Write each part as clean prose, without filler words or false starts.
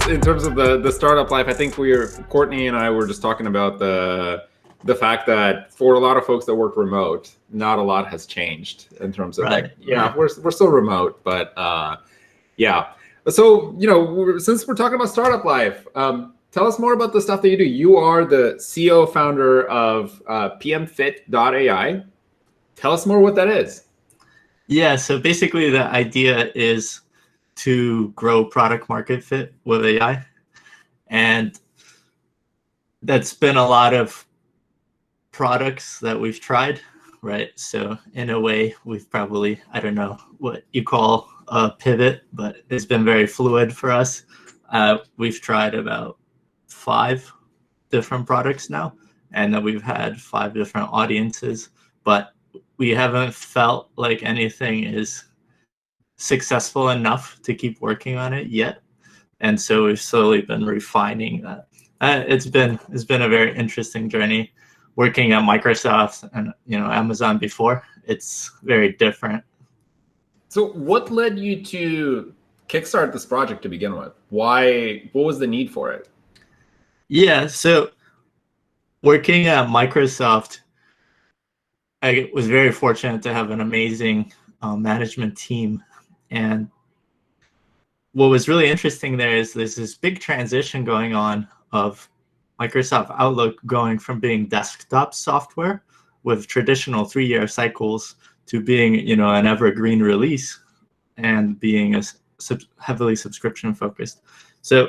in terms of the startup life, I think Courtney and I were just talking about the fact that for a lot of folks that work remote, not a lot has changed in terms of we're still remote, but yeah. So, since we're talking about startup life, tell us more about the stuff that you do. You are the CEO founder of PMFIT.AI. Tell us more what that is. Yeah, so basically the idea is to grow product market fit with AI. And that's been a lot of products that we've tried, right? So in a way, we've probably, I don't know what you call a pivot, but it's been very fluid for us. We've tried about 5 different products now, and then we've had 5 different audiences, but we haven't felt like anything is successful enough to keep working on it yet. And so we've slowly been refining that. It's been a very interesting journey working at Microsoft and Amazon before. It's very different. So what led you to kickstart this project to begin with? What was the need for it? Yeah, so working at Microsoft, I was very fortunate to have an amazing management team. And what was really interesting there is there's this big transition going on of Microsoft Outlook going from being desktop software with traditional 3-year cycles to being, an evergreen release and being a heavily subscription focused. So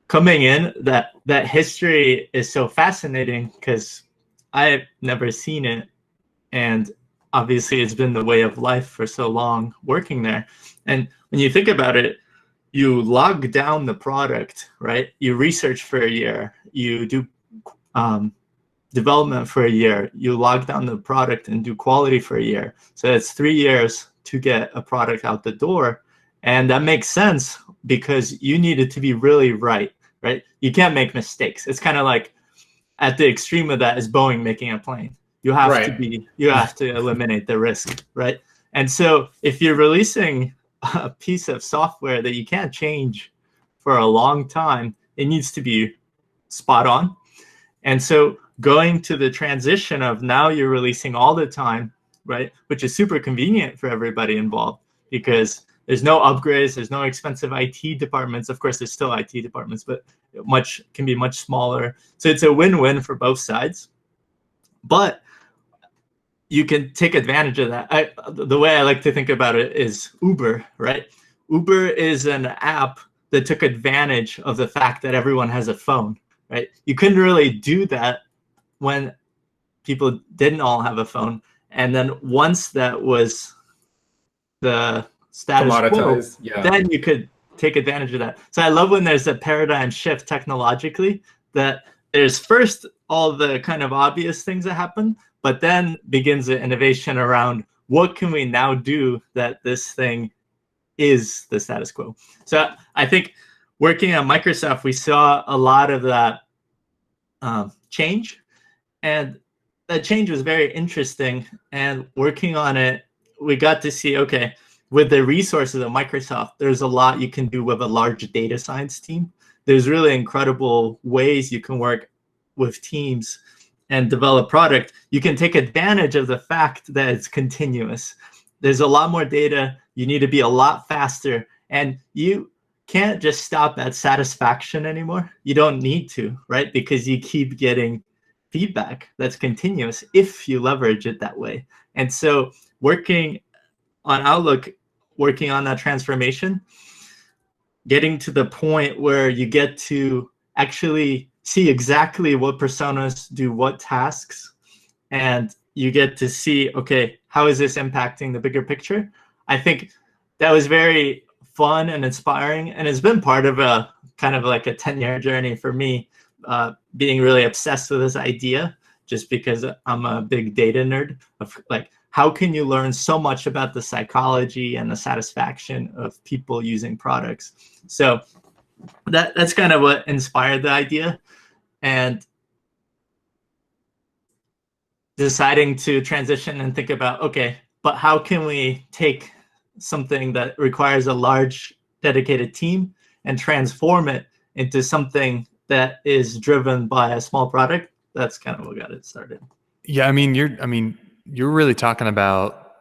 coming in, that history is so fascinating because I've never seen it. And obviously it's been the way of life for so long working there. And when you think about it, you log down the product, right? You research for a year, you do development for a year, you log down the product and do quality for a year. So it's 3 years to get a product out the door. And that makes sense because you need it to be really right? You can't make mistakes. It's kind of like at the extreme of that is Boeing making a plane. You have to eliminate the risk, right? And so if you're releasing a piece of software that you can't change for a long time, it needs to be spot on. And so going to the transition of now you're releasing all the time, right? Which is super convenient for everybody involved because there's no upgrades, there's no expensive IT departments. Of course, there's still IT departments, but can be much smaller. So it's a win-win for both sides. But you can take advantage of that. The way I like to think about it is Uber, right? Uber is an app that took advantage of the fact that everyone has a phone, right? You couldn't really do that when people didn't all have a phone. And then once that was the status quo, then you could take advantage of that. So I love when there's a paradigm shift technologically, that there's first all the kind of obvious things that happen, but then begins the innovation around what can we now do that this thing is the status quo. So I think working at Microsoft, we saw a lot of that change, and that change was very interesting. And working on it, we got to see, okay, with the resources of Microsoft, there's a lot you can do with a large data science team. There's really incredible ways you can work with teams and develop product. You can take advantage of the fact that it's continuous. There's a lot more data. You need to be a lot faster. And you can't just stop at satisfaction anymore. You don't need to, right? Because you keep getting feedback that's continuous if you leverage it that way. And so working on Outlook, working on that transformation, getting to the point where you get to actually see exactly what personas do what tasks, and you get to see, okay, how is this impacting the bigger picture? I think that was very fun and inspiring, and it's been part of a kind of like a 10-year journey for me, being really obsessed with this idea, just because I'm a big data nerd of like, how can you learn so much about the psychology and the satisfaction of people using products? So that's kind of what inspired the idea. And deciding to transition and think about, okay, but how can we take something that requires a large dedicated team and transform it into something that is driven by a small product, that's kind of what got it started. Yeah, I mean, you're really talking about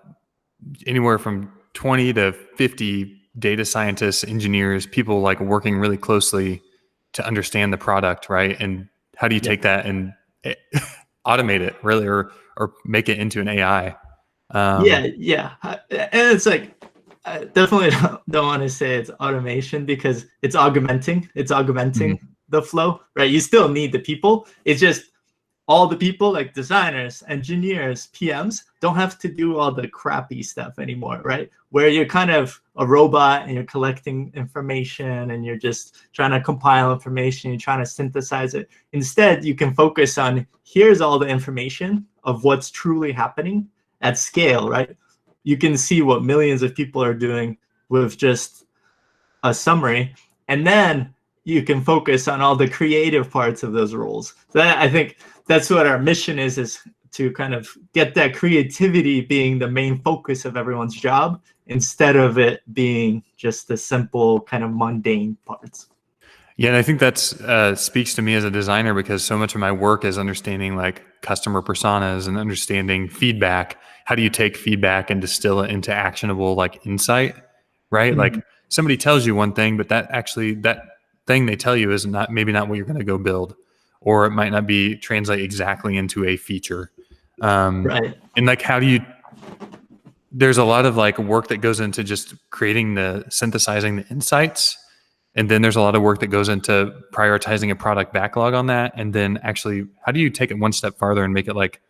anywhere from 20 to 50 data scientists, engineers, people like working really closely to understand the product, right? And how do you take that and automate it, really, or make it into an AI? Yeah. And it's like, I definitely don't want to say it's automation, because it's augmenting the flow, right? You still need the people. It's just all the people, like designers, engineers, PMs, don't have to do all the crappy stuff anymore, right? Where you're kind of a robot and you're collecting information and you're just trying to compile information, you're trying to synthesize it. Instead, you can focus on, here's all the information of what's truly happening at scale, right? You can see what millions of people are doing with just a summary, and then you can focus on all the creative parts of those roles. So I think that's what our mission is to kind of get that creativity being the main focus of everyone's job, instead of it being just the simple kind of mundane parts. Yeah, and I think that's speaks to me as a designer, because so much of my work is understanding like customer personas and understanding feedback. How do you take feedback and distill it into actionable like insight, right? Mm-hmm. Like somebody tells you one thing, but that thing they tell you is maybe not what you're going to go build, or it might not be translate exactly into a feature. Right. And like, there's a lot of like work that goes into just synthesizing the insights. And then there's a lot of work that goes into prioritizing a product backlog on that. And then actually, how do you take it one step farther and make it like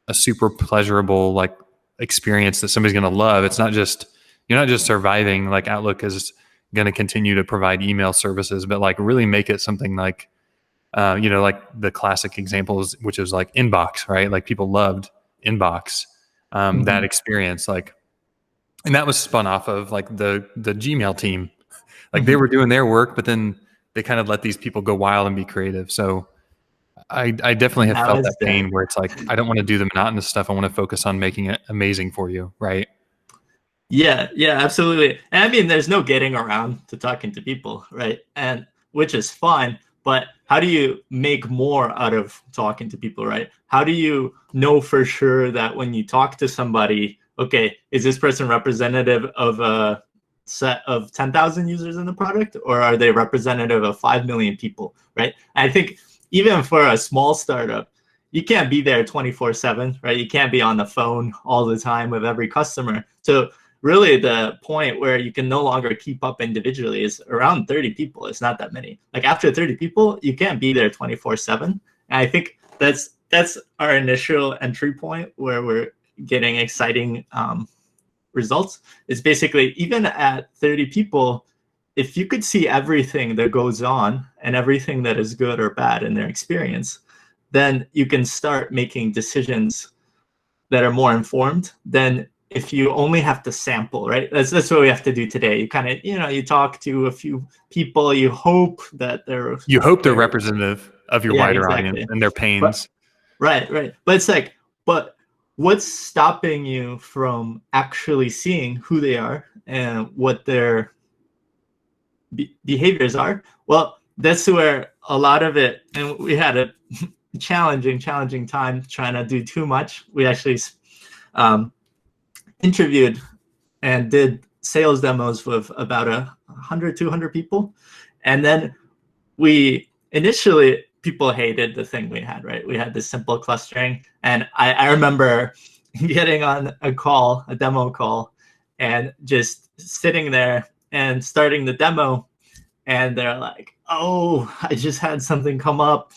a super pleasurable like experience that somebody's going to love? It's not just, you're not just surviving, like Outlook is going to continue to provide email services, but like really make it something like, like the classic examples, which is like Inbox, right? Like people loved Inbox, that experience, like, and that was spun off of like the Gmail team. Like they were doing their work, but then they kind of let these people go wild and be creative. So I definitely have felt that pain where it's like, I don't want to do the monotonous stuff. I want to focus on making it amazing for you, right? Yeah, absolutely. And I mean, there's no getting around to talking to people, right? And which is fine, but how do you make more out of talking to people, right? How do you know for sure that when you talk to somebody, okay, is this person representative of a set of 10,000 users in the product, or are they representative of 5 million people, right? I think even for a small startup, you can't be there 24/7, right? You can't be on the phone all the time with every customer. So really the point where you can no longer keep up individually is around 30 people. It's not that many. Like after 30 people, you can't be there 24/7. And I think that's our initial entry point where we're getting exciting results. Is basically, even at 30 people, if you could see everything that goes on and everything that is good or bad in their experience, then you can start making decisions that are more informed than if you only have to sample, right? That's what we have to do today. You kind of, you talk to a few people, you hope that they're representative of your wider audience and their pains. Right. But it's like, but what's stopping you from actually seeing who they are and what their behaviors are? Well, that's where a lot of it, and we had a challenging time trying to do too much. We actually interviewed and did sales demos with about 100, 200 people. And then initially, people hated the thing we had, right? We had this simple clustering. And I remember getting on a demo call, and just sitting there and starting the demo. And they're like, oh, I just had something come up.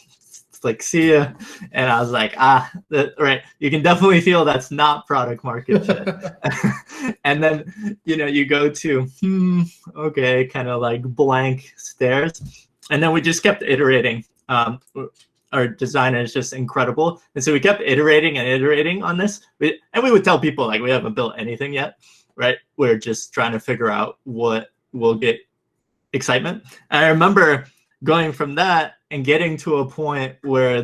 It's like, see ya. And I was like, right. You can definitely feel that's not product market fit. And then, you go to, okay, kind of like blank stares. And then we just kept iterating. Our designer is just incredible. And so we kept iterating and iterating on this. And we would tell people, like, we haven't built anything yet, right? We're just trying to figure out what will get excitement. And I remember going from that and getting to a point where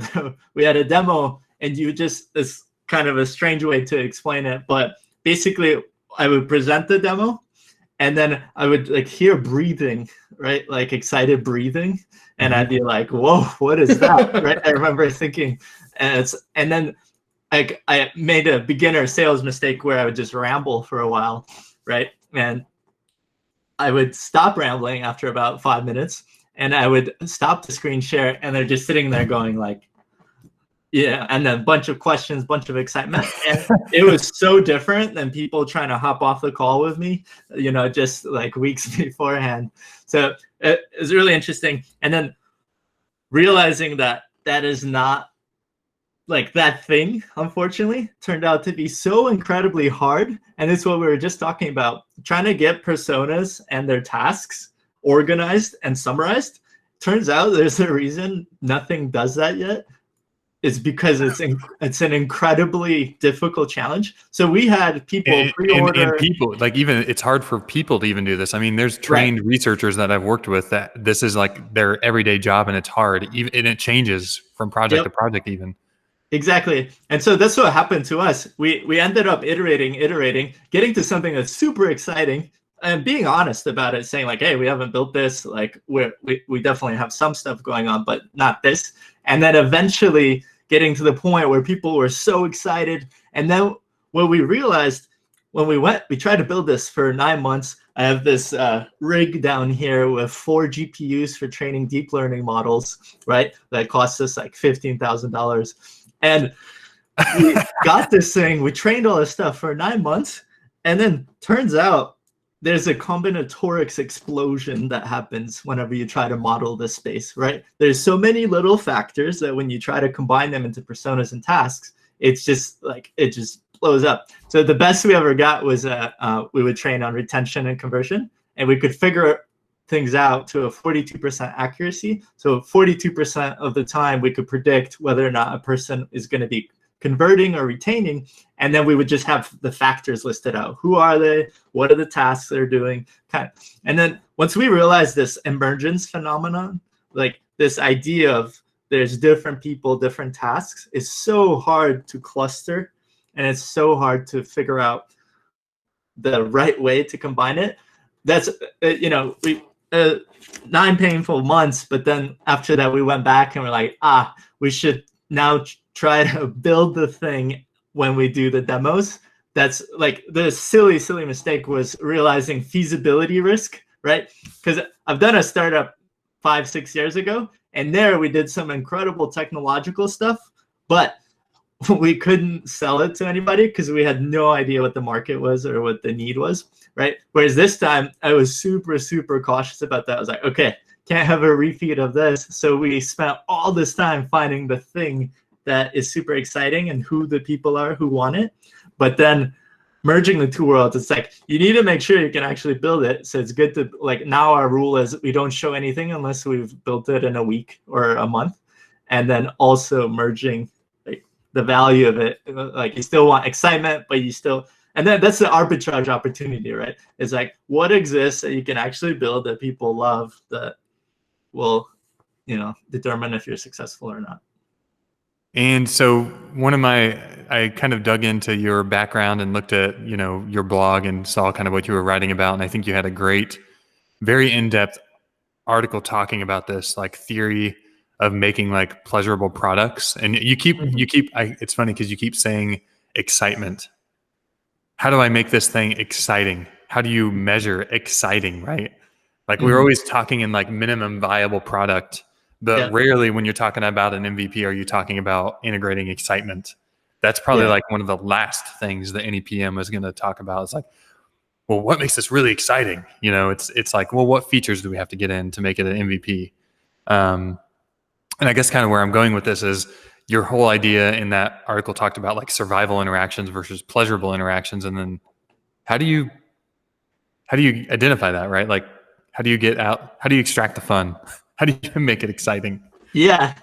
we had a demo, and it's kind of a strange way to explain it, but basically I would present the demo, And then I would like hear breathing, right? Like excited breathing. And I'd be like, whoa, what is that? Right. I remember thinking, and then I made a beginner sales mistake where I would just ramble for a while, right? And I would stop rambling after about 5 minutes, and I would stop the screen share, and they're just sitting there going like, yeah, and then a bunch of questions, bunch of excitement. And it was so different than people trying to hop off the call with me, just like weeks beforehand. So it was really interesting. And then realizing that is not like that thing, unfortunately, turned out to be so incredibly hard. And it's what we were just talking about, trying to get personas and their tasks organized and summarized. Turns out there's a reason nothing does that yet. It's because it's an incredibly difficult challenge. So we had people pre-order. And people, like, even it's hard for people to even do this. I mean, there's trained researchers that I've worked with that this is like their everyday job, and it's hard, and it changes from project to project even. Exactly. And so that's what happened to us. We ended up iterating, getting to something that's super exciting, and being honest about it, saying like, hey, we haven't built this. Like we definitely have some stuff going on, but not this. And then eventually getting to the point where people were so excited. And then what we realized when we tried to build this for 9 months. I have this rig down here with 4 GPUs for training deep learning models, right? That cost us like $15,000. And we got this thing, we trained all this stuff for 9 months. And then turns out there's a combinatorics explosion that happens whenever you try to model this space, right? There's so many little factors that when you try to combine them into personas and tasks, it's just like, it just blows up. So the best we ever got was we would train on retention and conversion, and we could figure things out to a 42% accuracy. So 42% of the time we could predict whether or not a person is going to be converting or retaining. And then we would just have the factors listed out. Who are they? What are the tasks they're doing? And then once we realized this emergence phenomenon, like this idea of there's different people, different tasks, is so hard to cluster, and it's so hard to figure out the right way to combine it. That's, we 9 painful months, but then after that we went back and we're like, we should now try to build the thing when we do the demos. That's like the silly mistake was realizing feasibility risk, right? Because I've done a startup 5-6 years ago, and there we did some incredible technological stuff, but we couldn't sell it to anybody because we had no idea what the market was or what the need was, right? Whereas this time I was super cautious about that. I was like, okay, can't have a repeat of this. So we spent all this time finding the thing that is super exciting and who the people are who want it. But then merging the two worlds, it's like, you need to make sure you can actually build it. So it's good to, like, now our rule is we don't show anything unless we've built it in a week or a month. And then also merging like the value of it. Like you still want excitement, but you still, and then that's the arbitrage opportunity, right? It's like, what exists that you can actually build that people love that will, determine if you're successful or not. And so I kind of dug into your background and looked at, your blog and saw kind of what you were writing about. And I think you had a great, very in-depth article talking about this, like theory of making like pleasurable products. And it's funny because you keep saying excitement. How do I make this thing exciting? How do you measure exciting, right? Like we're always talking in like minimum viable product. But rarely when you're talking about an MVP are you talking about integrating excitement. That's probably like one of the last things that any PM is going to talk about. It's like, well, what makes this really exciting? It's like, well, what features do we have to get in to make it an MVP? And I guess kind of where I'm going with this is your whole idea in that article talked about like survival interactions versus pleasurable interactions. And then how do you identify that, right? Like, how do you extract the fun? How do you make it exciting? Yeah.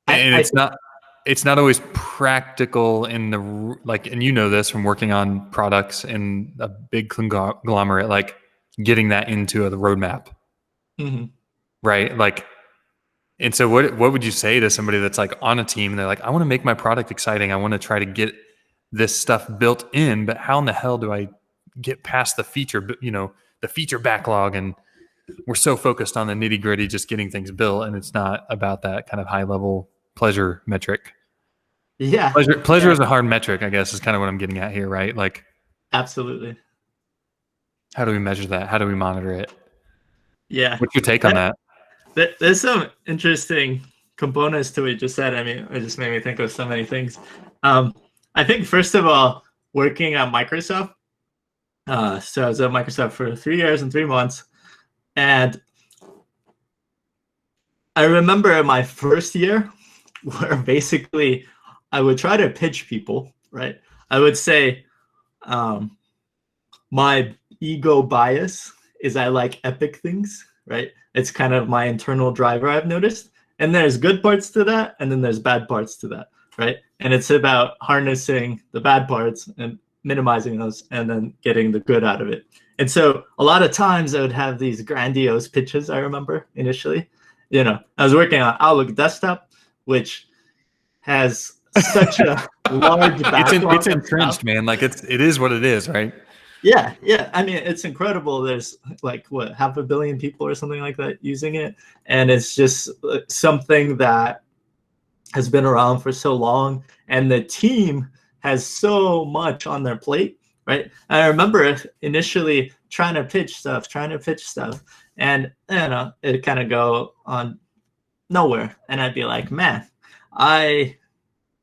And it's not always practical in the, like, and this from working on products in a big conglomerate, like getting that into the roadmap. Right. Like, and so what would you say to somebody that's like on a team and they're like, I want to make my product exciting. I want to try to get this stuff built in, but how in the hell do I get past the feature, the feature backlog, and we're so focused on the nitty gritty, just getting things built, and it's not about that kind of high level pleasure metric. Yeah. Pleasure is a hard metric, I guess, is kind of what I'm getting at here, right? Like, absolutely. How do we measure that? How do we monitor it? Yeah. What's your take on that? There's some interesting components to what you just said. I mean, it just made me think of so many things. I think, first of all, working at Microsoft. So I was at Microsoft for 3 years and 3 months. And I remember my first year where basically I would try to pitch people, right? I would say, my ego bias is I like epic things, right? It's kind of my internal driver, I've noticed. And there's good parts to that, and then there's bad parts to that, right? And it's about harnessing the bad parts and minimizing those and then getting the good out of it. And so a lot of times I would have these grandiose pitches, I remember initially. I was working on Outlook Desktop, which has such a large backlog. It's entrenched, man. Like it is what it is, right? Yeah. I mean, it's incredible. There's like 500 million people or something like that using it, and it's just something that has been around for so long, and the team has so much on their plate, right? I remember initially trying to pitch stuff, and it kind of go on nowhere, and I'd be like, man, I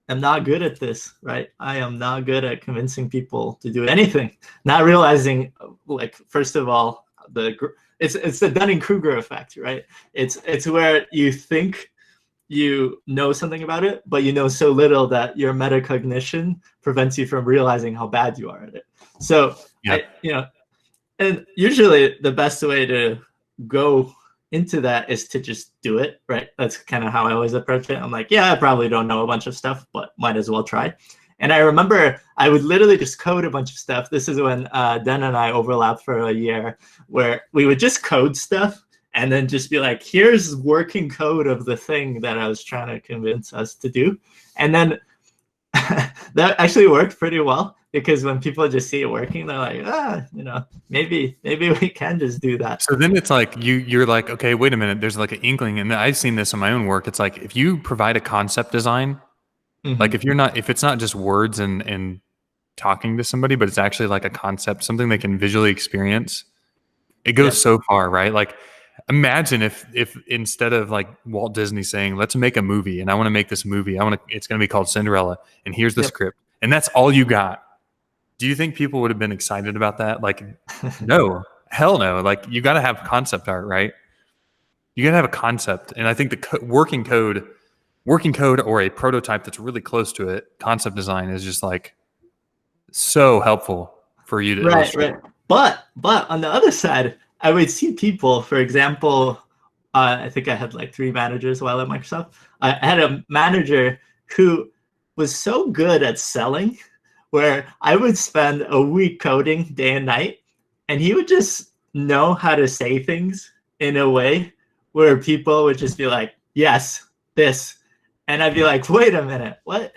am not good at this, right? I am not good at convincing people to do anything. Not realizing, like, first of all, it's the Dunning-Kruger effect, right? It's where you think you know something about it, but you know so little that your metacognition prevents you from realizing how bad you are at it. So, and usually the best way to go into that is to just do it, right? That's kind of how I always approach it. I'm like, yeah, I probably don't know a bunch of stuff, but might as well try. And I remember I would literally just code a bunch of stuff. This is when Dan and I overlapped for a year, where we would just code stuff and then just be like, here's working code of the thing that I was trying to convince us to do. And then that actually worked pretty well, because when people just see it working, they're like, maybe we can just do that. So then it's like you're like, okay, wait a minute. There's like an inkling, and I've seen this in my own work. It's like if you provide a concept design, like if it's not just words and talking to somebody, but it's actually like a concept, something they can visually experience, it goes so far, right? Like imagine if instead of like Walt Disney saying, let's make a movie, and I want to make this movie, it's going to be called Cinderella, and here's the script, and that's all you got. Do you think people would have been excited about that? Like, no, hell no. Like, you got to have concept art, right? You got to have a concept. And I think the working code or a prototype that's really close to it, concept design, is just like so helpful for you to illustrate. Right. But on the other side, I would see people, for example, I think I had like 3 managers while at Microsoft. I had a manager who was so good at selling, where I would spend a week coding day and night, and he would just know how to say things in a way where people would just be like, yes, this. And I'd be like, wait a minute, what?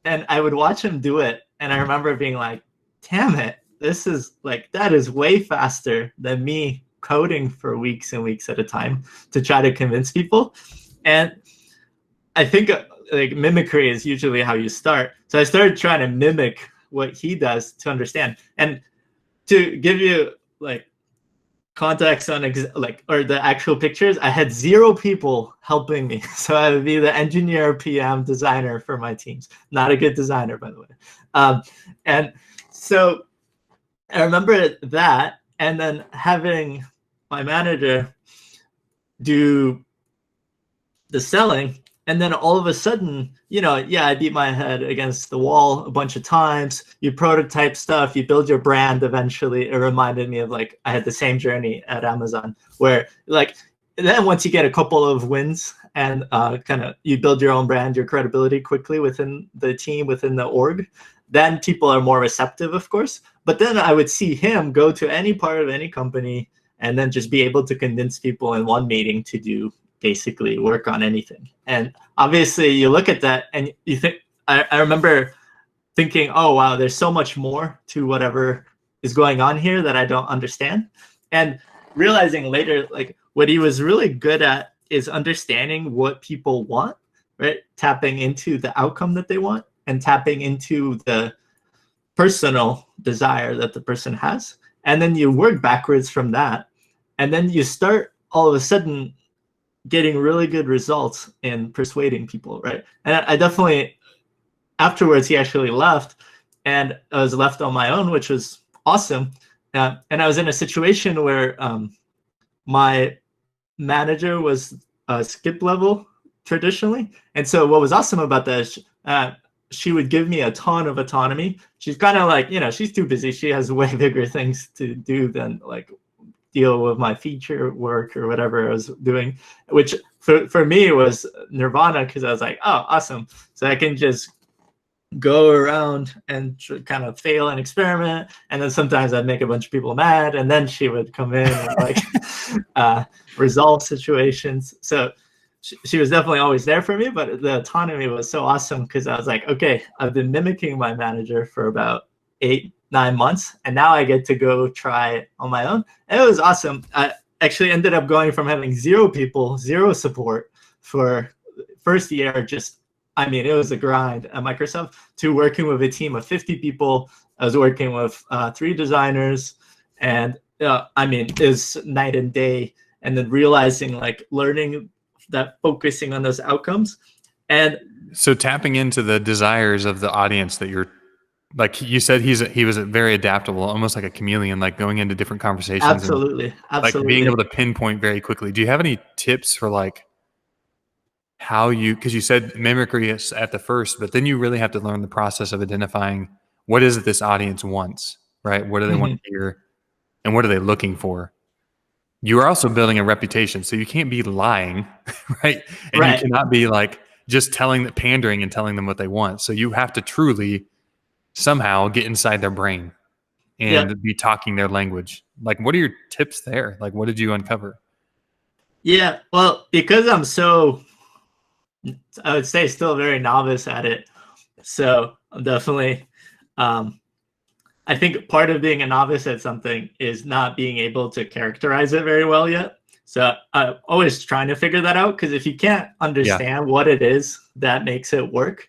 And I would watch him do it. And I remember being like, damn it, that is way faster than me coding for weeks and weeks at a time to try to convince people. And I think like mimicry is usually how you start. So I started trying to mimic what he does to understand. And to give you like context on or the actual pictures, I had 0 people helping me. So I would be the engineer, PM, designer for my teams. Not a good designer, by the way. And so I remember that, and then having my manager do the selling. And then all of a sudden, I beat my head against the wall a bunch of times. You prototype stuff, you build your brand eventually. It reminded me of like, I had the same journey at Amazon, where like, then once you get a couple of wins and kind of you build your own brand, your credibility quickly within the team, within the org, then people are more receptive, of course. But then I would see him go to any part of any company and then just be able to convince people in one meeting to do basically work on anything. And obviously you look at that and you think, I remember thinking, oh wow, there's so much more to whatever is going on here that I don't understand? And realizing later, like what he was really good at is understanding what people want, right? Tapping into the outcome that they want and tapping into the personal desire that the person has. And then you work backwards from that. And then you start all of a sudden getting really good results in persuading people, right? And I definitely, afterwards, he actually left, and I was left on my own, which was awesome. And I was in a situation where my manager was skip level traditionally. And so what was awesome about that is she would give me a ton of autonomy. She's kind of like, she's too busy. She has way bigger things to do than like deal with my feature work or whatever I was doing, which for me was nirvana, because I was like, oh, awesome. So I can just go around and kind of fail and experiment. And then sometimes I'd make a bunch of people mad, and then she would come in and like resolve situations. So she was definitely always there for me, but the autonomy was so awesome because I was like, okay, I've been mimicking my manager for about 8-9 months, and now I get to go try it on my own. And it was awesome. I actually ended up going from having 0 people, 0 support for first year, it was a grind at Microsoft, to working with a team of 50 people. I was working with 3 designers, and it was night and day. And then realizing, like, learning that, focusing on those outcomes. And so tapping into the desires of the audience that you're, like you said, he was very adaptable, almost like a chameleon, like going into different conversations. Absolutely. Like being able to pinpoint very quickly. Do you have any tips for like how because you said mimicry is at the first, but then you really have to learn the process of identifying what is it this audience wants, right? What do they want to hear, and what are they looking for? You are also building a reputation, so you can't be lying, right? And you cannot be like just pandering and telling them what they want. So you have to truly somehow get inside their brain and be talking their language. Like, what are your tips there? Like, what did you uncover? Yeah, well, because I'm so, I would say, still very novice at it. So I'm definitely, I think part of being a novice at something is not being able to characterize it very well yet. So I'm always trying to figure that out, because if you can't understand what it is that makes it work,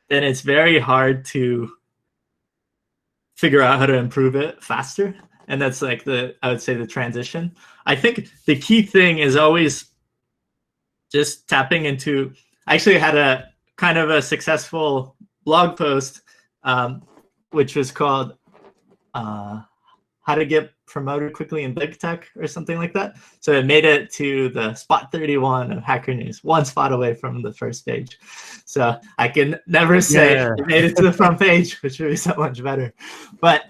then it's very hard to figure out how to improve it faster. And that's like I would say the transition. I think the key thing is always just tapping into, I actually had a kind of a successful blog post, which was called How to Get Promoted Quickly in Big Tech or something like that. So it made it to the spot 31 of Hacker News, 1 spot away from the first page. So I can never say it made it to the front page, which would be so much better. But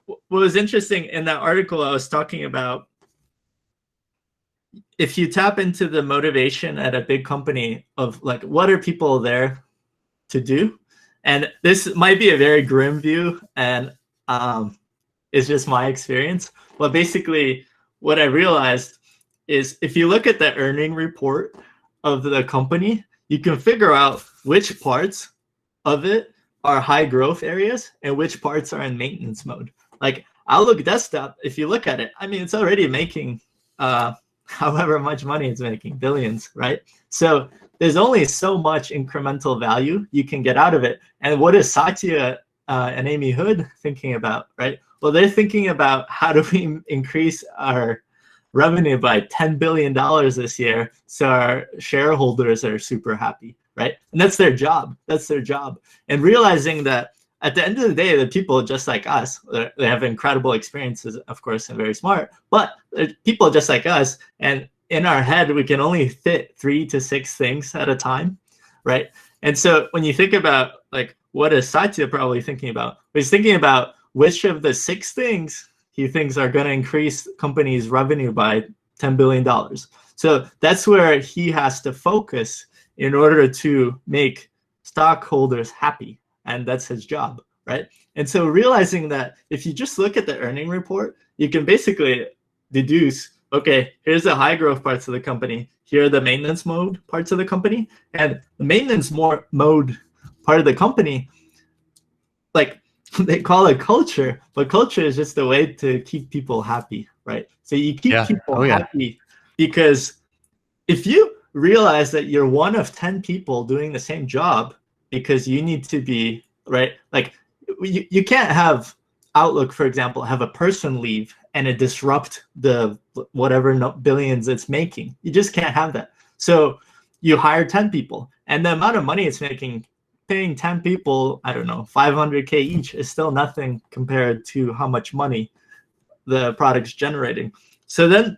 what was interesting in that article, I was talking about, if you tap into the motivation at a big company of like, what are people there to do? And this might be a very grim view, and it's just my experience. But basically, what I realized is if you look at the earning report of the company, you can figure out which parts of it are high growth areas and which parts are in maintenance mode. Like Outlook Desktop, if you look at it, it's already making however much money it's making, billions, right? So there's only so much incremental value you can get out of it. And what is Satya and Amy Hood thinking about, right? Well, they're thinking about how do we increase our revenue by $10 billion this year so our shareholders are super happy, right? And that's their job. That's their job. And realizing that at the end of the day, the people just like us, they have incredible experiences, of course, and very smart, but they're people just like us. And in our head, we can only fit 3 to 6 things at a time, right? And so when you think about, like, what is Satya probably thinking about? He's thinking about which of the 6 things he thinks are going to increase companies' revenue by $10 billion. So that's where he has to focus in order to make stockholders happy. And that's his job, right? And so realizing that if you just look at the earning report, you can basically deduce, okay, here's the high growth parts of the company. Here are the maintenance mode parts of the company. And the maintenance mode part of the company, like, they call it culture, but culture is just a way to keep people happy, right? So you keep people happy because if you realize that you're one of 10 people doing the same job because you need to be, right? Like you can't have Outlook, for example, have a person leave and it disrupt the whatever billions it's making. You just can't have that. So you hire 10 people and the amount of money it's making, paying 10 people, I don't know, 500K each is still nothing compared to how much money the product's generating. So then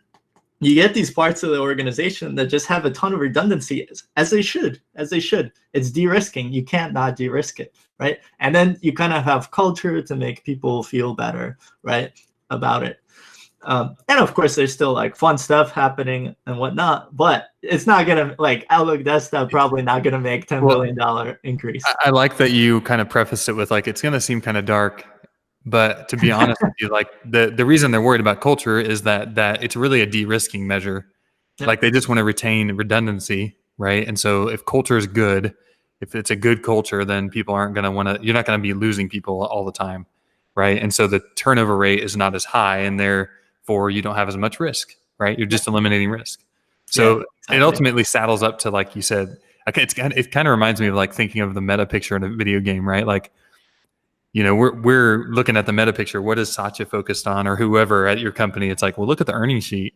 you get these parts of the organization that just have a ton of redundancy, as they should. It's de-risking. You can't not de-risk it, right? And then you kind of have culture to make people feel better, right, about it. And of course, there's still like fun stuff happening and whatnot, but it's not gonna, like, Outlook Desktop probably not gonna make $10 billion increase. I like that you kind of prefaced it with like, it's gonna seem kind of dark, but to be honest with you, like the reason they're worried about culture is that it's really a de-risking measure. Yep. Like they just want to retain redundancy, right? And so if culture is good, if it's a good culture, then people aren't going to want to, you're not going to be losing people all the time, right? And so the turnover rate is not as high, and therefore you don't have as much risk, right? You're just eliminating risk. So exactly. It ultimately saddles up to, like you said, okay, it kind of reminds me of like thinking of the meta picture in a video game, right? Like, you know, we're looking at the meta picture. What is Satya focused on, or whoever at your company? It's like, well, look at the earnings sheet,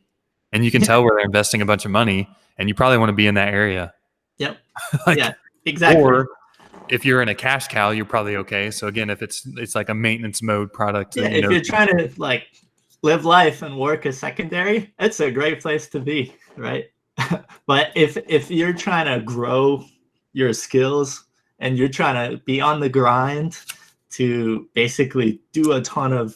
and you can tell where they're investing a bunch of money, and you probably want to be in that area. Yep. Like, yeah, exactly. Or if you're in a cash cow, you're probably okay. So again, if it's like a maintenance mode product, yeah, if you're trying to like live life and work as secondary, it's a great place to be, right? But if you're trying to grow your skills and you're trying to be on the grind to basically do a ton of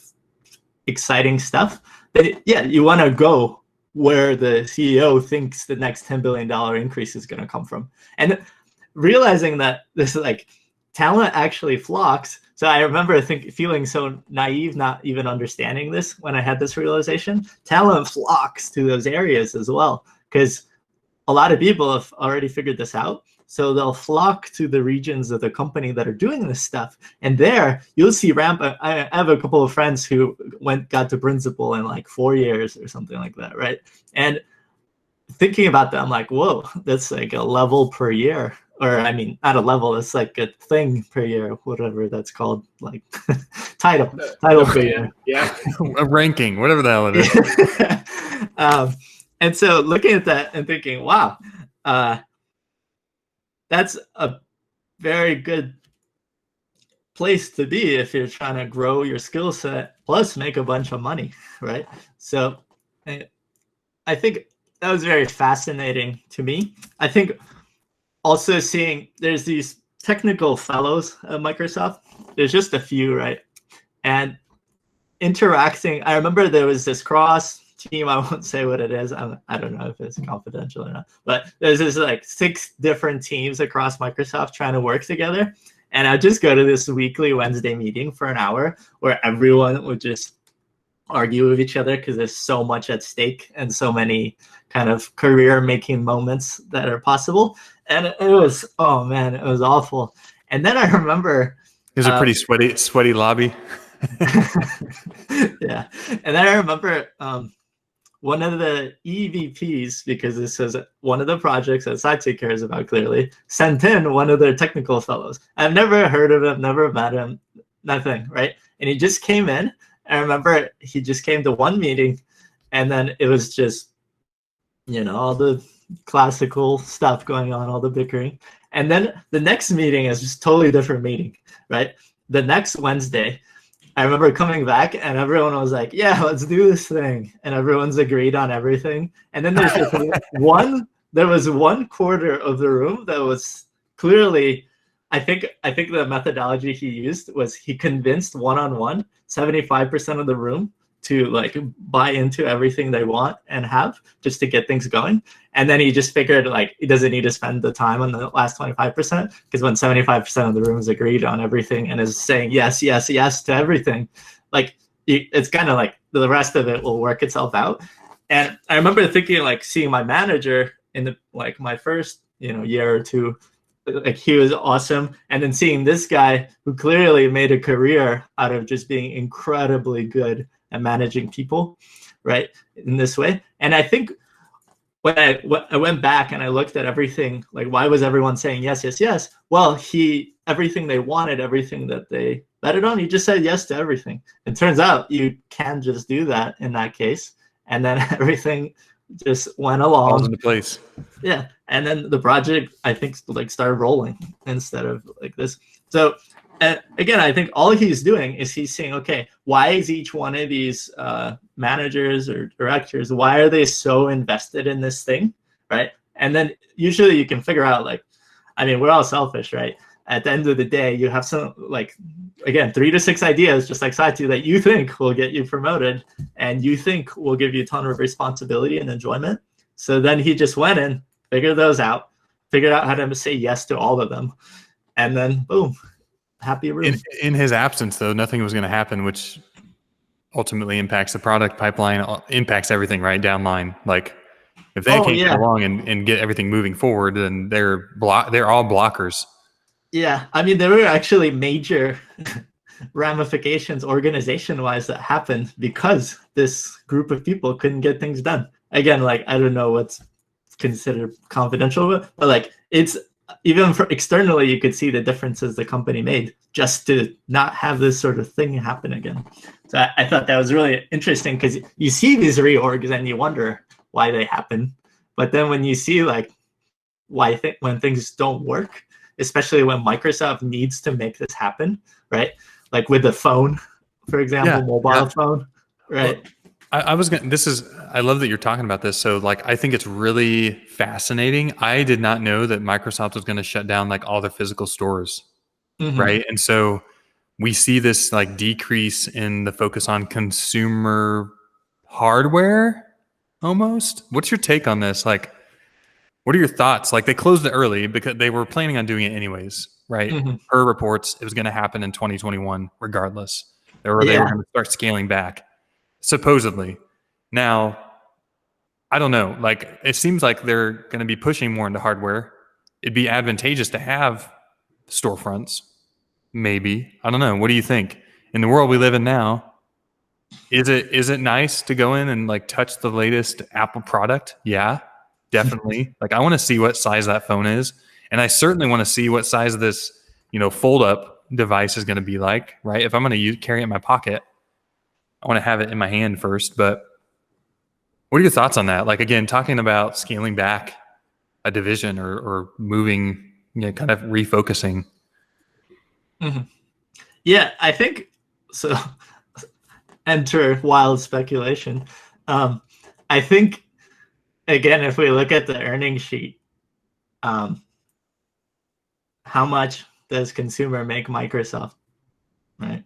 exciting stuff, then yeah, you want to go where the CEO thinks the next $10 billion increase is going to come from. And realizing that this is like talent actually flocks. So I remember feeling so naive, not even understanding this when I had this realization. Talent flocks to those areas as well, because a lot of people have already figured this out. So they'll flock to the regions of the company that are doing this stuff. And there you'll see ramp. I have a couple of friends who got to principal in like 4 years or something like that, right? And thinking about that, I'm like, whoa, that's like a level per year. Or I mean, not a level, it's like a thing per year, whatever that's called, like title per year. Yeah, a ranking, whatever the hell it is. And so looking at that and thinking, wow, that's a very good place to be if you're trying to grow your skill set plus make a bunch of money, right? So I think that was very fascinating to me. I think also seeing there's these technical fellows at Microsoft. There's just a few, right? And interacting, I remember there was this cross team, I won't say what it is. I don't know if it's confidential or not, but there's this like 6 different teams across Microsoft trying to work together. And I'd just go to this weekly Wednesday meeting for an hour where everyone would just argue with each other because there's so much at stake and so many kind of career-making moments that are possible. And it was, oh man, it was awful. And then I remember... It was a pretty sweaty lobby. Yeah. And then I remember one of the EVPs, because this is one of the projects that Satya cares about clearly, sent in one of their technical fellows. I've never heard of him, never met him, nothing, right? And he just came in. I remember he just came to one meeting, and then it was just, you know, all the classical stuff going on, all the bickering. And then the next meeting is just totally different meeting, right? The next Wednesday, I remember coming back and everyone was like, yeah, let's do this thing. And everyone's agreed on everything. And then there's just there was one quarter of the room that was clearly, I think the methodology he used was he convinced one-on-one 75% of the room to like buy into everything they want and have just to get things going. And then he just figured like he doesn't need to spend the time on the last 25%, because when 75% of the room is agreed on everything and is saying yes, yes, yes to everything, like it's kind of like the rest of it will work itself out. And I remember thinking, like, seeing my manager in the like my first year or two like he was awesome. And then seeing this guy who clearly made a career out of just being incredibly good at managing people, right, in this way. And I think when I went back and I looked at everything, like why was everyone saying yes, yes, yes? Well, everything they wanted, everything that they betted on, he just said yes to everything. It turns out you can just do that in that case, and then everything just went along. Falls into place. Yeah, and then the project, I think, like started rolling instead of like this. So again, I think all he's doing is he's saying, okay, why is each one of these managers or directors, why are they so invested in this thing, right? And then usually you can figure out, like, I mean, we're all selfish, right? At the end of the day, you have some, like, again, 3 to 6 ideas, just like Satu, that you think will get you promoted and you think will give you a ton of responsibility and enjoyment. So then he just went in, figured those out, figured out how to say yes to all of them, and then boom, happy room. In his absence, though, nothing was going to happen, which ultimately impacts the product pipeline, impacts everything right down line. Like if they can't get along and get everything moving forward, then they're all blockers. Yeah, I mean, there were actually major ramifications organization-wise that happened because this group of people couldn't get things done. Again, like, I don't know what's considered confidential, but like, it's even for externally, you could see the differences the company made just to not have this sort of thing happen again. So I thought that was really interesting, because you see these reorgs and you wonder why they happen. But then when you see like when things don't work, especially when Microsoft needs to make this happen, right? Like with the phone, for example, mobile phone, right? Well, I love that you're talking about this. So like, I think it's really fascinating. I did not know that Microsoft was going to shut down like all their physical stores. Right. And so we see this like decrease in the focus on consumer hardware almost. What's your take on this? Like, what are your thoughts? Like, they closed it early because they were planning on doing it anyways, right? Per reports, it was going to happen in 2021 regardless. They were going to start scaling back, supposedly. Now, I don't know. Like, it seems like they're going to be pushing more into hardware. It'd be advantageous to have storefronts, maybe. I don't know. What do you think? In the world we live in now, is it nice to go in and like touch the latest Apple product? Yeah. Definitely. Like, I want to see what size that phone is. And I certainly want to see what size this, fold up device is going to be like, right? If I'm going to carry it in my pocket, I want to have it in my hand first. But what are your thoughts on that? Like, again, talking about scaling back a division or moving, kind of refocusing. Yeah, I think so. Enter wild speculation. I think, again, if we look at the earnings sheet, how much does consumer make Microsoft? Right.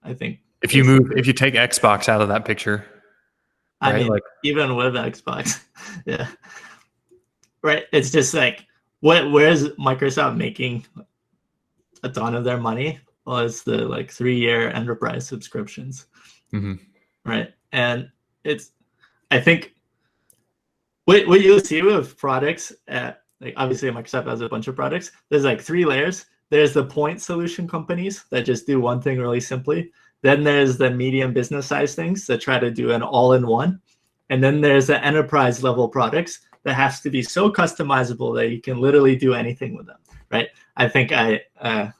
I think if you take Xbox out of that picture, right? I mean, like, even with Xbox, yeah. Right. It's just like, where's Microsoft making a ton of their money? Well, it's the like 3-year enterprise subscriptions. Right. And I think what you'll see with products, like obviously Microsoft has a bunch of products. There's like 3 layers. There's the point solution companies that just do one thing really simply. Then there's the medium business size things that try to do an all-in-one. And then there's the enterprise level products that has to be so customizable that you can literally do anything with them, right? I think I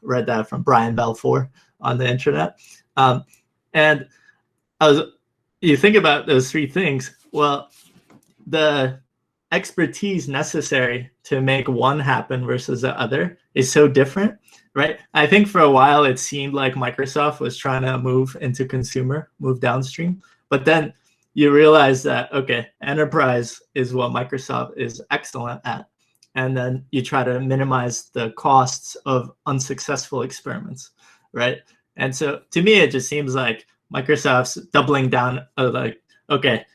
read that from Brian Balfour on the internet. And you think about those 3 things. Well, the expertise necessary to make one happen versus the other is so different, right? I think for a while it seemed like Microsoft was trying to move into consumer, move downstream, but then you realize that, okay, enterprise is what Microsoft is excellent at. And then you try to minimize the costs of unsuccessful experiments, right? And so to me, it just seems like Microsoft's doubling down, like, okay,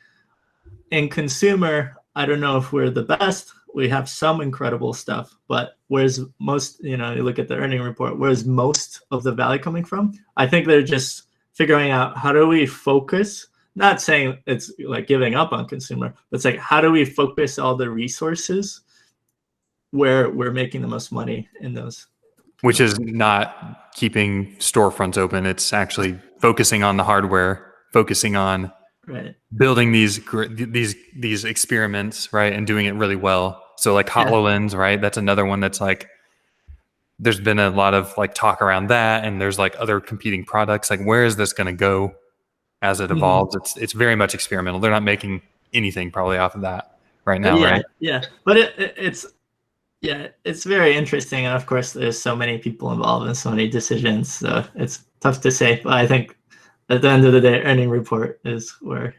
in consumer, I don't know if we're the best. We have some incredible stuff, but where's most, you look at the earning report, where's most of the value coming from? I think they're just figuring out, how do we focus? Not saying it's like giving up on consumer, but it's like, how do we focus all the resources where we're making the most money in those. Which is not keeping storefronts open. It's actually focusing on the hardware, focusing on building these experiments, right, and doing it really well. So like HoloLens, right? That's another one that's like, there's been a lot of like talk around that, and there's like other competing products. Like, where is this going to go as it evolves? It's very much experimental. They're not making anything probably off of that right now, right? Yeah, but it's very interesting, and of course, there's so many people involved in so many decisions, so it's tough to say. But I think at the end of the day, earning report is where.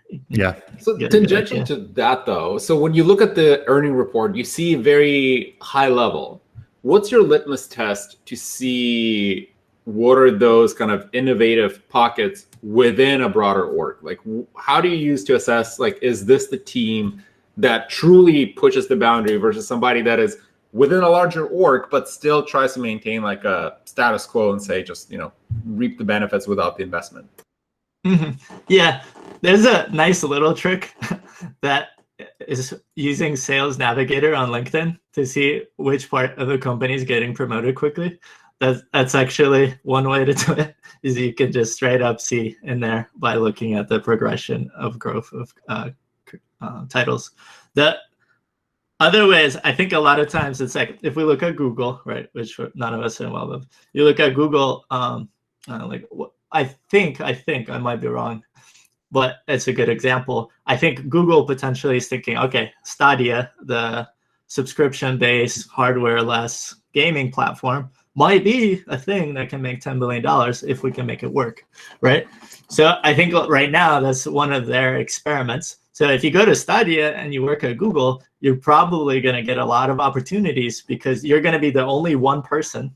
So tangential to that, though, so when you look at the earning report, you see very high level. What's your litmus test to see what are those kind of innovative pockets within a broader org? Like, how do you use to assess, like, is this the team that truly pushes the boundary versus somebody that is within a larger org, but still tries to maintain like a status quo and say, just, reap the benefits without the investment? Yeah, there's a nice little trick that is using Sales Navigator on LinkedIn to see which part of the company is getting promoted quickly. That's actually one way to do it, is you can just straight up see in there by looking at the progression of growth of titles. The other ways, I think a lot of times it's like, if we look at Google, right, which none of us are involved with, you look at Google, I think I might be wrong, but it's a good example. I think Google potentially is thinking, okay, Stadia, the subscription-based, hardware-less gaming platform, might be a thing that can make $10 billion if we can make it work, right? So I think right now that's one of their experiments. So if you go to Stadia and you work at Google, you're probably going to get a lot of opportunities because you're going to be the only one person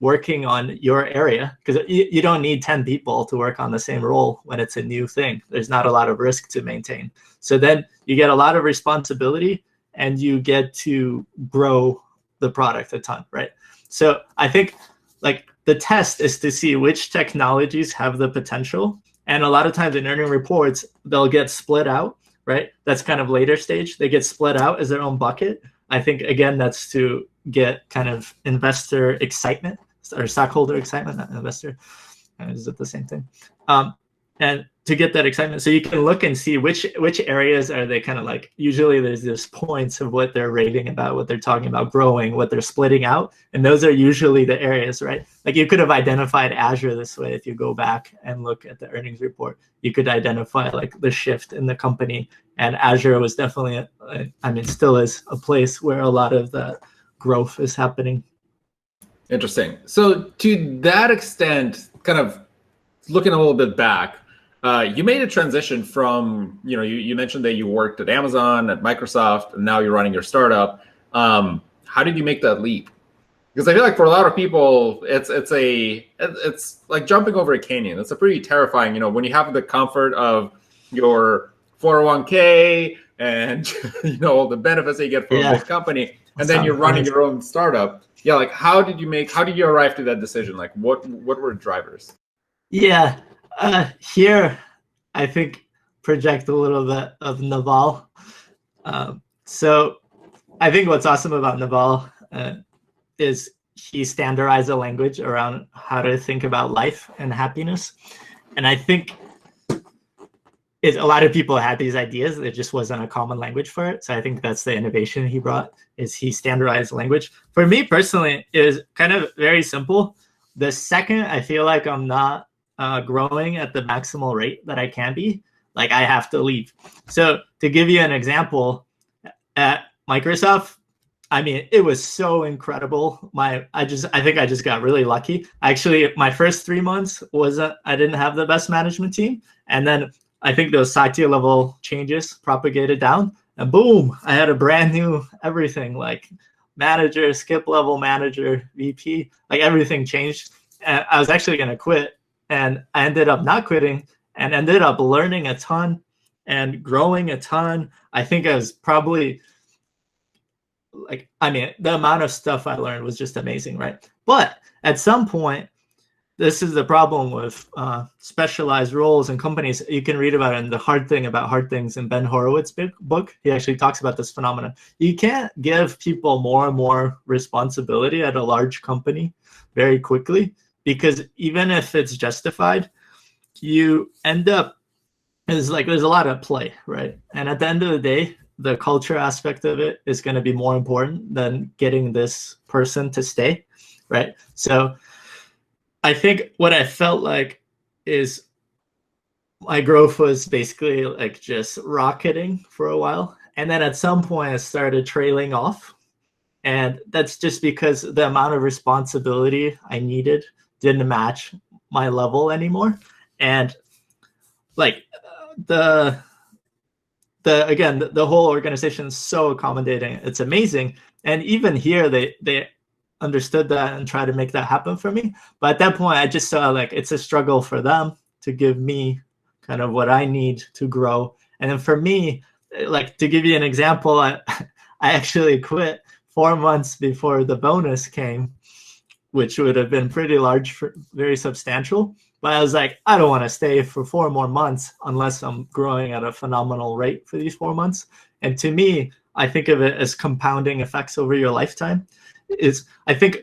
working on your area, because you don't need 10 people to work on the same role when it's a new thing. There's not a lot of risk to maintain. So then you get a lot of responsibility and you get to grow the product a ton, right? So I think like the test is to see which technologies have the potential. And a lot of times in earning reports, they'll get split out, right? That's kind of later stage. They get split out as their own bucket. I think, again, that's to get kind of investor excitement or stockholder excitement, not investor. Is it the same thing? And to get that excitement, so you can look and see which areas are they kind of like, usually there's this points of what they're raving about, what they're talking about growing, what they're splitting out. And those are usually the areas, right? Like you could have identified Azure this way. If you go back and look at the earnings report, you could identify like the shift in the company. And Azure was definitely, still is a place where a lot of the growth is happening. Interesting. So to that extent, kind of looking a little bit back, you made a transition from, you mentioned that you worked at Amazon, at Microsoft, and now you're running your startup. How did you make that leap? Because I feel like for a lot of people, it's like jumping over a canyon. It's a pretty terrifying, when you have the comfort of your 401k and all the benefits that you get from a big company, and then you're running your own startup. Yeah, like how did you arrive to that decision? Like what were the drivers? Yeah, here I think project a little bit of Naval. So I think what's awesome about Naval is he standardized a language around how to think about life and happiness. And I think a lot of people had these ideas. There just wasn't a common language for it. So I think that's the innovation he brought, is he standardized language. For me personally, it is kind of very simple. The second I feel like I'm not growing at the maximal rate that I can be, like I have to leave. So to give you an example, at Microsoft, it was so incredible. I think I just got really lucky. Actually, my first 3 months I didn't have the best management team. And then I think those Satya level changes propagated down, and boom, I had a brand new everything, like manager, skip level manager, VP, like everything changed. And I was actually going to quit, and I ended up not quitting and ended up learning a ton and growing a ton. I think I was probably the amount of stuff I learned was just amazing, right? But at some point, this is the problem with specialized roles in companies. You can read about it in The Hard Thing About Hard Things in Ben Horowitz's book. He actually talks about this phenomenon. You can't give people more and more responsibility at a large company very quickly, because even if it's justified, you end up, there's a lot of play, right? And at the end of the day, the culture aspect of it is going to be more important than getting this person to stay, right? So I think what I felt like is my growth was basically like just rocketing for a while. And then at some point I started trailing off. And that's just because the amount of responsibility I needed didn't match my level anymore. And like the whole organization is so accommodating. It's amazing. And even here, they understood that and tried to make that happen for me. But at that point, I just saw like it's a struggle for them to give me kind of what I need to grow. And then for me, like to give you an example, I actually quit 4 months before the bonus came, which would have been pretty large, very substantial. But I was like, I don't want to stay for 4 more months unless I'm growing at a phenomenal rate for these 4 months. And to me, I think of it as compounding effects over your lifetime. I think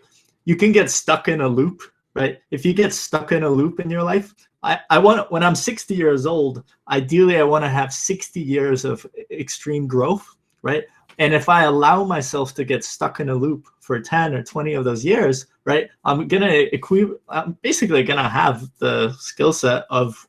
you can get stuck in a loop, right? If you get stuck in a loop in your life, when I'm 60 years old, ideally I want to have 60 years of extreme growth, right? And if I allow myself to get stuck in a loop for 10 or 20 of those years, right, I'm basically gonna have the skill set of,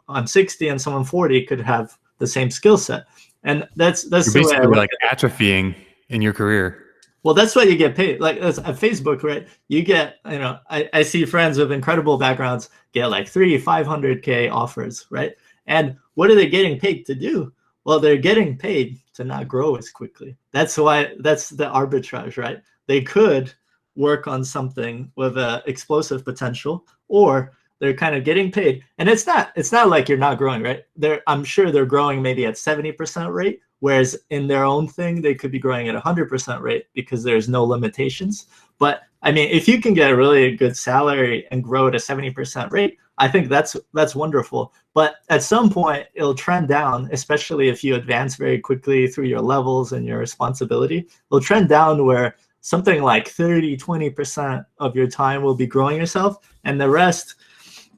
I'm 60 and someone 40 could have the same skill set. And that's You're the way basically like atrophying in your career. Well, that's what you get paid. Like at Facebook, right? You get, I see friends with incredible backgrounds get like 500K offers, right? And what are they getting paid to do? Well, they're getting paid to not grow as quickly. That's the arbitrage, right? They could work on something with an explosive potential, or they're kind of getting paid. And it's not like you're not growing, right? I'm sure they're growing maybe at 70% rate, whereas in their own thing, they could be growing at 100% rate because there's no limitations. But I mean, if you can get a really good salary and grow at a 70% rate, I think that's wonderful. But at some point, it'll trend down, especially if you advance very quickly through your levels and your responsibility. It'll trend down where something like 20% of your time will be growing yourself, and the rest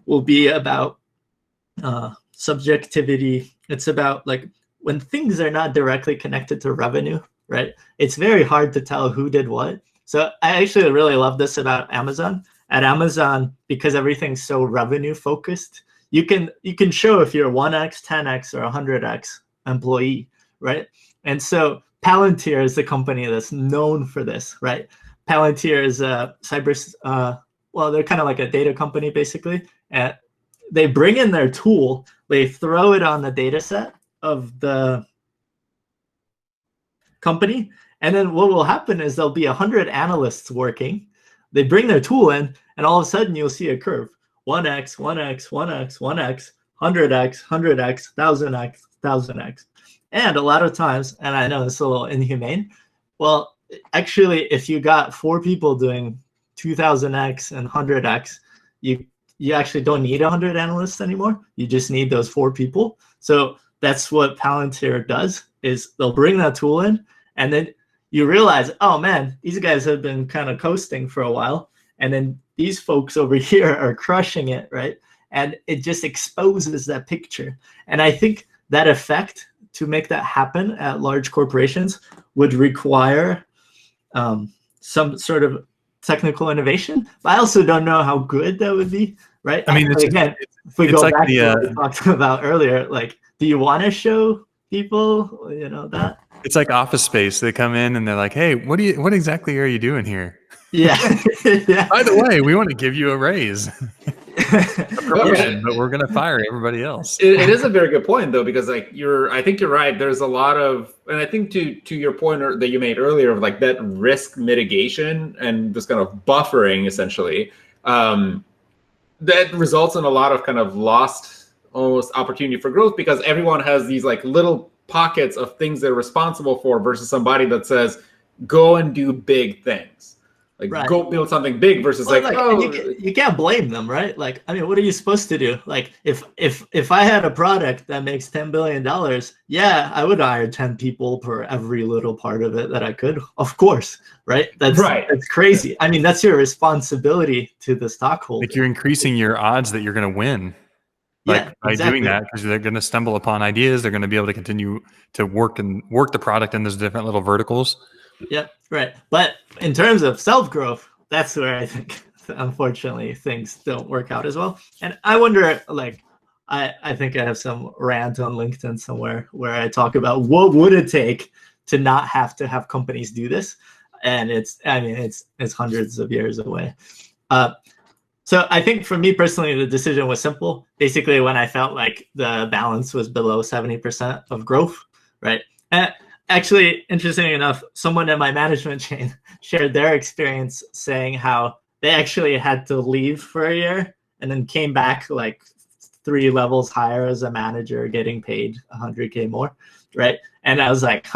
will be about subjectivity. It's about like when things are not directly connected to revenue, right? It's very hard to tell who did what. So I actually really love this about Amazon. At Amazon, because everything's so revenue focused, you can show if you're 1x, 10x, or 100x employee, right? And so Palantir is the company that's known for this, right? Palantir is a they're kind of like a data company basically. And they bring in their tool, they throw it on the data set of the company, and then what will happen is there'll be 100 analysts working. They bring their tool in, and all of a sudden you'll see a curve: 1x, 1x, 1x, 1x, 100x, 100x, 1000x, 1000x. And a lot of times, and I know it's a little inhumane, well, actually, if you got 4 people doing 2000x and 100x, you actually don't need 100 analysts anymore. You just need those 4 people. So that's what Palantir does, is they'll bring that tool in, and then you realize, oh man, these guys have been kind of coasting for a while, and then these folks over here are crushing it, right? And it just exposes that picture. And I think that effect, to make that happen at large corporations, would require some sort of technical innovation. But I also don't know how good that would be, right? I mean, again, if we go back to what we talked about earlier, like, do you want to show people, that? It's like Office Space. They come in and they're like, "Hey, what exactly are you doing here?" Yeah. Yeah. By the way, we want to give you a raise, a promotion, but we're going to fire everybody else. It is a very good point, though, because I think you're right. There's a lot of, and I think to your point that you made earlier of like that risk mitigation and this kind of buffering, essentially, that results in a lot of kind of lost almost opportunity for growth, because everyone has these like little pockets of things they're responsible for versus somebody that says, go and do big things. Like Right. go build something big versus Well, like, you can't blame them, right? Like, I mean, what are you supposed to do? Like, if I had a product that makes $10 billion, yeah, I would hire 10 people for every little part of it that I could, of course, right? That's crazy. I mean, that's your responsibility to the stockholder. Like, you're increasing your odds that you're going to win. Like, by doing that, because they're going to stumble upon ideas, they're going to be able to continue to work the product in those different little verticals. Yeah, right. But in terms of self-growth, that's where I think, unfortunately, things don't work out as well. And I wonder, like, I think I have some rant on LinkedIn somewhere where I talk about what would it take to not have to have companies do this. And it's hundreds of years away. So I think for me personally, the decision was simple. Basically, when I felt like the balance was below 70% of growth, right? Actually, interesting enough, someone in my management chain shared their experience saying how they actually had to leave for a year and then came back like 3 levels higher as a manager, getting paid 100K more, right? And I was like,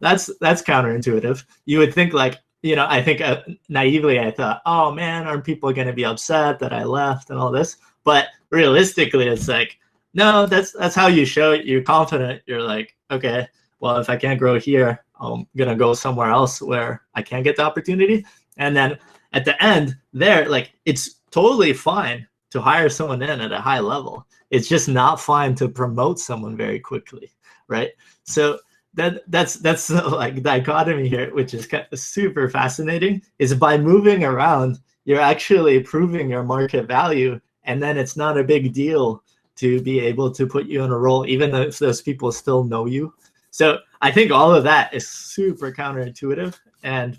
that's counterintuitive. You would think like, I think naively I thought, oh man, aren't people going to be upset that I left and all this? But realistically, it's like, no, that's how you show it. You're confident. You're like, okay, well, if I can't grow here, I'm going to go somewhere else where I can get the opportunity. And then at the end there, like, it's totally fine to hire someone in at a high level. It's just not fine to promote someone very quickly, right? So that's like dichotomy here, which is kind of super fascinating, is by moving around, you're actually proving your market value. And then it's not a big deal to be able to put you in a role, even if those people still know you. So I think all of that is super counterintuitive. And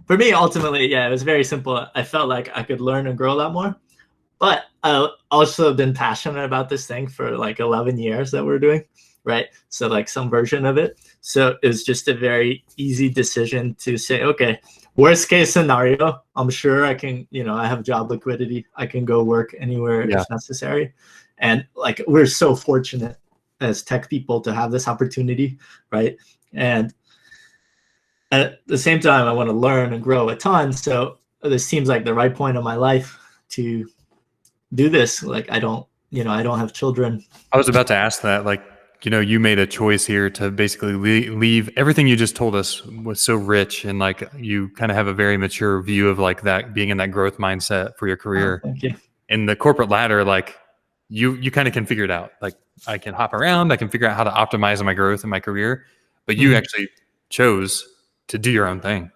for me, ultimately, yeah, it was very simple. I felt like I could learn and grow a lot more. But I've also been passionate about this thing for like 11 years that we're doing, right? So like some version of it. So it was just a very easy decision to say, okay, worst case scenario, I'm sure I can, I have job liquidity. I can go work anywhere if necessary. And like, we're so fortunate as tech people to have this opportunity, right? And at the same time, I want to learn and grow a ton. So this seems like the right point in my life to do this. Like, I don't have children. I was about to ask that, like, you made a choice here to basically leave. Everything you just told us was so rich, and like, you kind of have a very mature view of like that, being in that growth mindset for your career. Oh, thank you. In the corporate ladder, like, you kind of can figure it out. Like, I can hop around, I can figure out how to optimize my growth in my career, but you actually chose to do your own thing.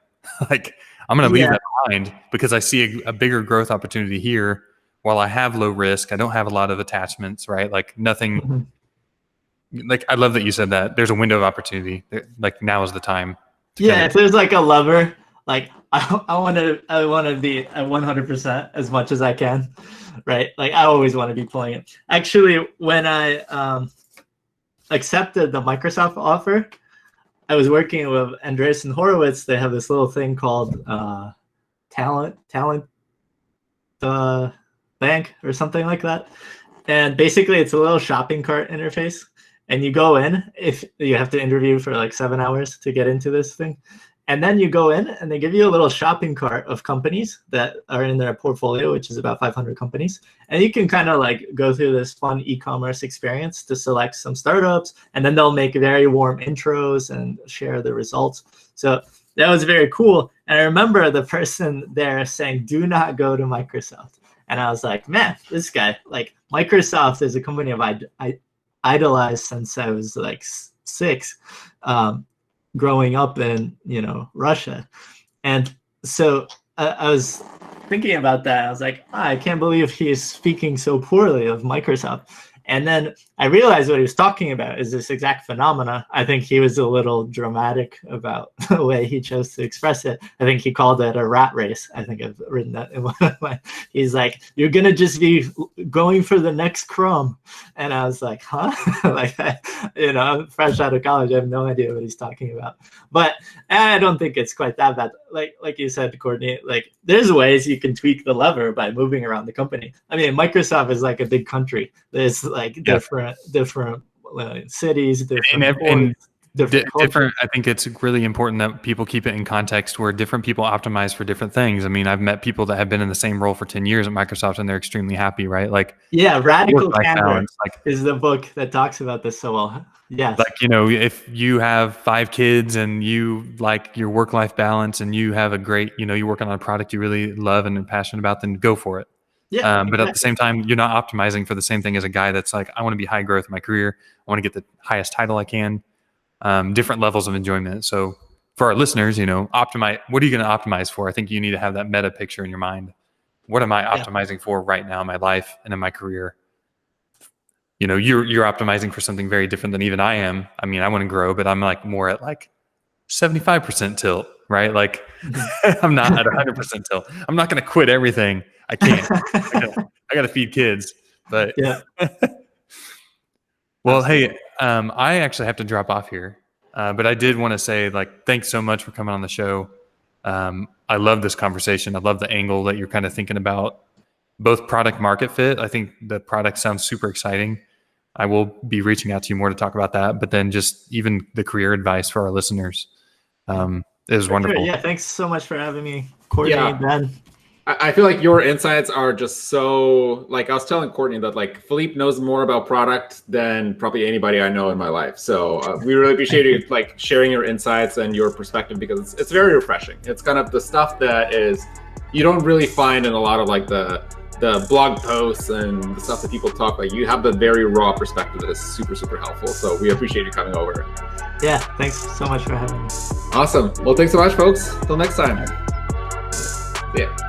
Like, I'm going to leave that behind because I see a bigger growth opportunity here. While I have low risk, I don't have a lot of attachments, right? Like, nothing. Like, I love that you said that. There's a window of opportunity. Like, now is the time. If there's like a lever, like I want to be at 100% as much as I can, right? Like, I always want to be pulling it. Actually, when I accepted the Microsoft offer, I was working with Andreessen Horowitz. They have this little thing called Talent Bank or something like that. And basically, it's a little shopping cart interface. And you go in, if you have to interview for like 7 hours to get into this thing. And then you go in and they give you a little shopping cart of companies that are in their portfolio, which is about 500 companies. And you can kind of like go through this fun e-commerce experience to select some startups. And then they'll make very warm intros and share the results. So that was very cool. And I remember the person there saying, do not go to Microsoft. And I was like, man, this guy, like, Microsoft is a company I idolized since I was like 6. Growing up in Russia. And so I was thinking about that. I was like, I can't believe he is speaking so poorly of Microsoft. And then I realized what he was talking about is this exact phenomena. I think he was a little dramatic about the way he chose to express it. I think he called it a rat race. I think I've written that in one of my, he's like, you're going to just be going for the next crumb. And I was like, huh? Like, I'm fresh out of college. I have no idea what he's talking about. But I don't think it's quite that bad. Like you said, Courtney, like, there's ways you can tweak the lever by moving around the company. I mean, Microsoft is like a big country. There's like different cities, different different. I think it's really important that people keep it in context where different people optimize for different things. I mean, I've met people that have been in the same role for 10 years at Microsoft and they're extremely happy, right? Like, yeah, Radical Candor balance, is the book that talks about this so well. Yes. Like, you know, if you have 5 kids and you like your work-life balance and you have a great, you know, you're working on a product you really love and are passionate about, then go for it. Yeah. But at the same time, you're not optimizing for the same thing as a guy that's like, I want to be high growth in my career. I want to get the highest title I can. Different levels of enjoyment. So for our listeners, you know, optimize. What are you going to optimize for? I think you need to have that meta picture in your mind. What am I optimizing for right now in my life and in my career? You know, you're optimizing for something very different than even I am. I mean, I want to grow, but I'm like more at like 75% tilt, right? Like I'm not at 100% tilt. I'm not going to quit everything. I can't. I got to feed kids. But yeah. Well, hey, I actually have to drop off here, but I did want to say, like, thanks so much for coming on the show. I love this conversation. I love the angle that you're kind of thinking about, both product market fit. I think the product sounds super exciting. I will be reaching out to you more to talk about that, but then just even the career advice for our listeners is wonderful. Sure. Yeah, thanks so much for having me, Courtney and Ben. I feel like your insights are just so, like, I was telling Courtney that like Philippe knows more about product than probably anybody I know in my life. So we really appreciate you like sharing your insights and your perspective, because it's very refreshing. It's kind of the stuff that is, you don't really find in a lot of like the blog posts and the stuff that people talk. Like, you have the very raw perspective that is super, super helpful. So we appreciate you coming over. Yeah, thanks so much for having me. Awesome. Well, thanks so much, folks. Till next time. See ya.